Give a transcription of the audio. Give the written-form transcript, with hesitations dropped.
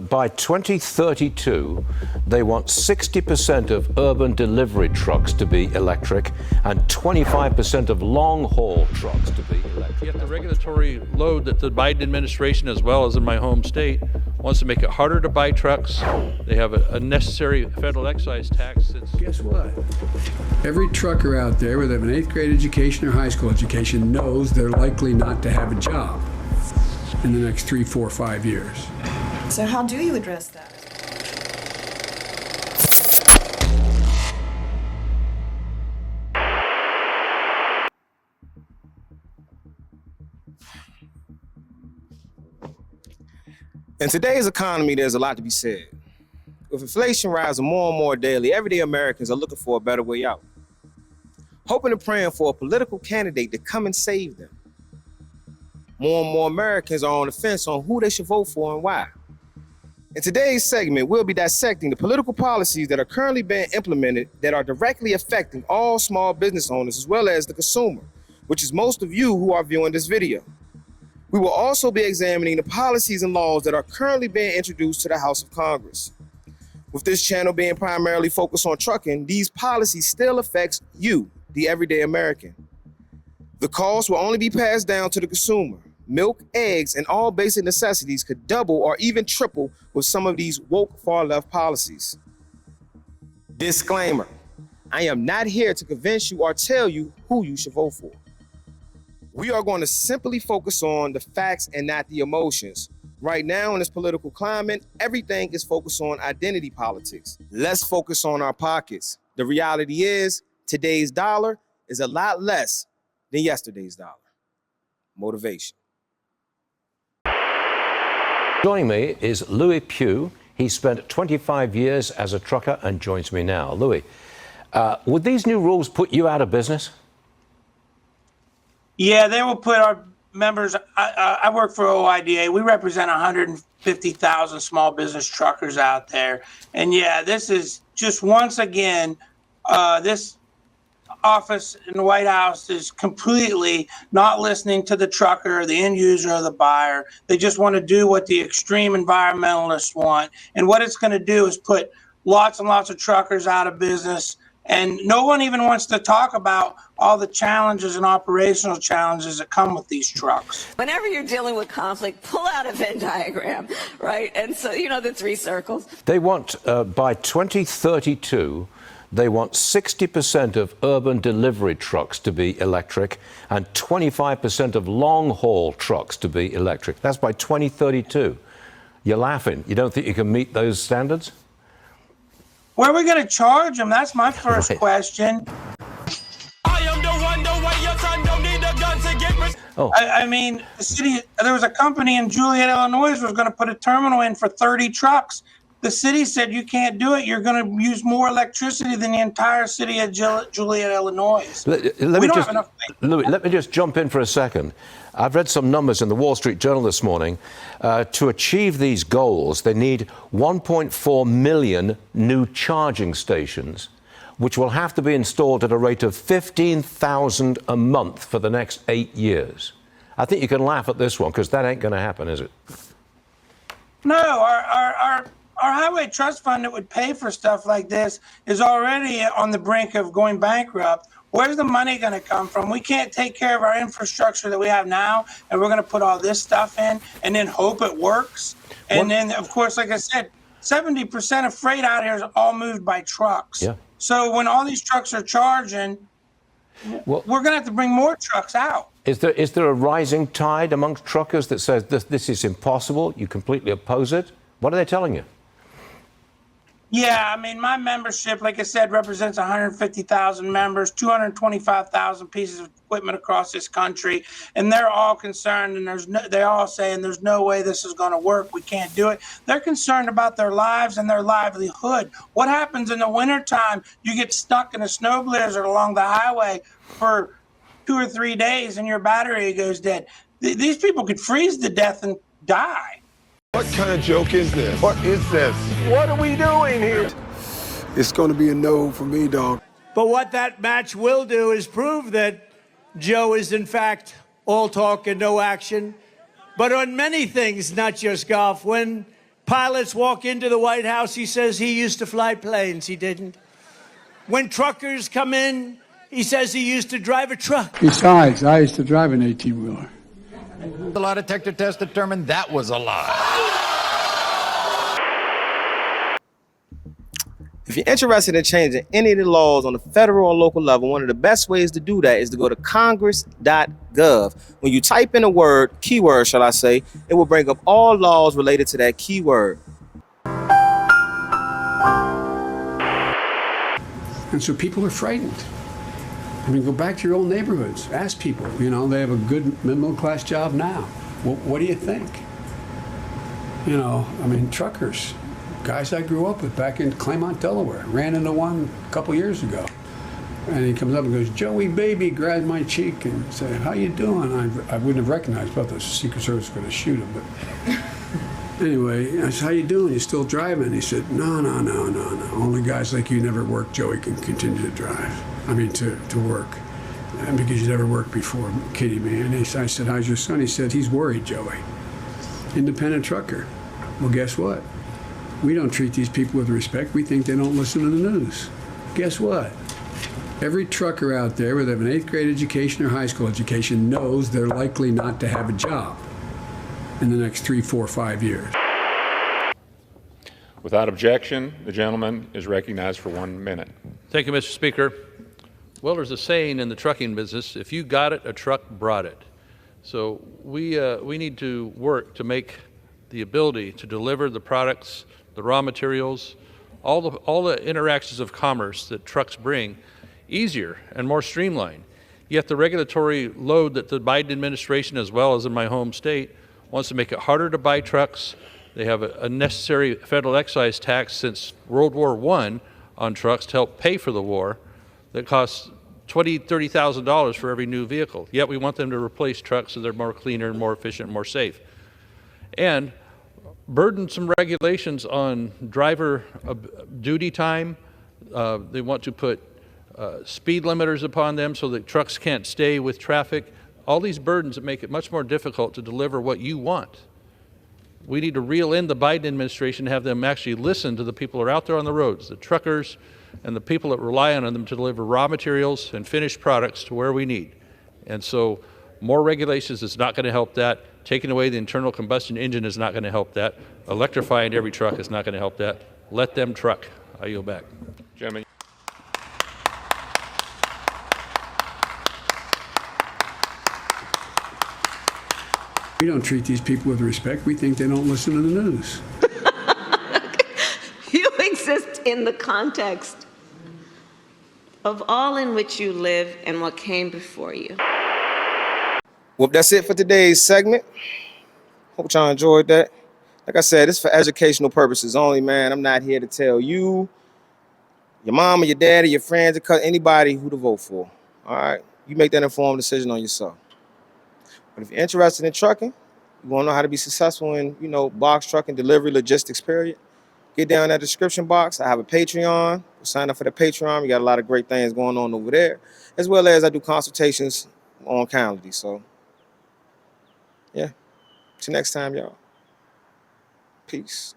by 2032, they want 60% of urban delivery trucks to be electric and 25% of long-haul trucks to be electric. Yet the regulatory load that the Biden administration, as well as in my home state, wants to make it harder to buy trucks. They have a necessary federal excise tax. Guess what? Every trucker out there, whether they have an 8th grade education or high school education, knows they're likely not to have a job in the next 3, 4, 5 years. So how do you address that? In today's economy, there's a lot to be said. With inflation rising more and more daily, everyday Americans are looking for a better way out, hoping and praying for a political candidate to come and save them. More and more Americans are on the fence on who they should vote for and why. In today's segment, we'll be dissecting the political policies that are currently being implemented that are directly affecting all small business owners as well as the consumer, which is most of you who are viewing this video. We will also be examining the policies and laws that are currently being introduced to the House of Congress. With this channel being primarily focused on trucking, these policies still affect you, the everyday American. The cost will only be passed down to the consumer. Milk, eggs, and all basic necessities could double or even triple with some of these woke far-left policies. Disclaimer, I am not here to convince you or tell you who you should vote for. We are going to simply focus on the facts and not the emotions. Right now in this political climate, everything is focused on identity politics. Let's focus on our pockets. The reality is, today's dollar is a lot less than yesterday's dollar. Motivation. Joining me is Louis Pugh. He spent 25 years as a trucker and joins me now. Louis, would these new rules put you out of business? Yeah, they will put our members. I work for OIDA. We represent 150,000 small business truckers out there. And yeah, this is just once again, this office in the White House is completely not listening to the trucker, the end user, or the buyer. They just want to do what the extreme environmentalists want. And what it's going to do is put lots and lots of truckers out of business. And no one even wants to talk about all the challenges and operational challenges that come with these trucks. Whenever you're dealing with conflict, pull out a Venn diagram, right? And so, you know, the 3 circles. They want, by 2032, they want 60% of urban delivery trucks to be electric and 25% of long-haul trucks to be electric. That's by 2032. You're laughing. You don't think you can meet those standards? Where are we going to charge them? That's my first question. I am the one, the way your son don't need a gun to get me. I mean, the city, there was a company in Joliet, Illinois, was going to put a terminal in for 30 trucks. The city said you can't do it. You're going to use more electricity than the entire city of Joliet, Illinois. Louis, let me just jump in for a second. I've read some numbers in the Wall Street Journal this morning. To achieve these goals, they need 1.4 million new charging stations, which will have to be installed at a rate of 15,000 a month for the next 8 years. I think you can laugh at this one because that ain't going to happen, is it? No, our highway trust fund that would pay for stuff like this is already on the brink of going bankrupt. Where's the money going to come from? We can't take care of our infrastructure that we have now, and we're going to put all this stuff in and then hope it works. And then, of course, like I said, 70% of freight out here is all moved by trucks. Yeah. So when all these trucks are charging, we're going to have to bring more trucks out. Is there a rising tide amongst truckers that says this is impossible? You completely oppose it? What are they telling you? Yeah, I mean, my membership, like I said, represents 150,000 members, 225,000 pieces of equipment across this country, and they're all concerned, and they're all saying there's no way this is going to work. We can't do it. They're concerned about their lives and their livelihood. What happens in the wintertime? You get stuck in a snow blizzard along the highway for 2 or 3 days, and your battery goes dead. These people could freeze to death and die. What kind of joke is this? What is this? What are we doing here? It's going to be a no for me, dog. But what that match will do is prove that Joe is, in fact, all talk and no action. But on many things, not just golf, when pilots walk into the White House, he says he used to fly planes. He didn't. When truckers come in, he says he used to drive a truck. Besides, I used to drive an 18-wheeler. The lie detector test determined that was a lie. If you're interested in changing any of the laws on the federal or local level, one of the best ways to do that is to go to congress.gov. When you type in a word, keyword, shall I say, it will bring up all laws related to that keyword. And so people are frightened. I mean, go back to your old neighborhoods. Ask people, you know, they have a good middle-class job now. What do you think? You know, I mean, truckers, guys I grew up with back in Claymont, Delaware, ran into one a couple years ago. And he comes up and goes, "Joey, baby," grabs my cheek and said, "How you doing?" I wouldn't have recognized, but the Secret Service was going to shoot him. But anyway, I said, "How you doing? You still driving?" He said, No. Only guys like you never work, Joey, can continue to drive. I mean, to work. And because you never worked before, kidding me. And I said, "How's your son?" He said, "He's worried, Joey." Independent trucker. Well, guess what? We don't treat these people with respect. We think they don't listen to the news. Guess what? Every trucker out there, whether they have an 8th grade education or high school education, knows they're likely not to have a job in the next 3, 4, 5 years. Without objection, the gentleman is recognized for 1 minute. Thank you, Mr. Speaker. Well, there's a saying in the trucking business, if you got it, a truck brought it. So we need to work to make the ability to deliver the products, the raw materials, all the interactions of commerce that trucks bring easier and more streamlined. Yet the regulatory load that the Biden administration, as well as in my home state, wants to make it harder to buy trucks. They have a necessary federal excise tax since World War I on trucks to help pay for the war that costs $20,000, $30,000 for every new vehicle. Yet we want them to replace trucks so they're more cleaner, more efficient, more safe. And burdensome regulations on driver duty time. They want to put speed limiters upon them so that trucks can't stay with traffic. All these burdens that make it much more difficult to deliver what you want. We need to reel in the Biden administration, have them actually listen to the people who are out there on the roads, the truckers and the people that rely on them to deliver raw materials and finished products to where we need. And so more regulations is not going to help that. Taking away the internal combustion engine is not going to help that. Electrifying every truck is not going to help that. Let them truck. I yield back. Gentlemen. We don't treat these people with respect. We think they don't listen to the news. You exist in the context of all in which you live and what came before you. Well, that's it for today's segment. Hope y'all enjoyed that. Like I said, it's for educational purposes only, man. I'm not here to tell you, your mom or your dad or your friends or anybody who to vote for. All right? You make that informed decision on yourself. But if you're interested in trucking, you want to know how to be successful in, box trucking, delivery, logistics, period, get down in that description box. I have a Patreon. Sign up for the Patreon. We got a lot of great things going on over there, as well as I do consultations on Calendly. So, yeah. Till next time, y'all. Peace.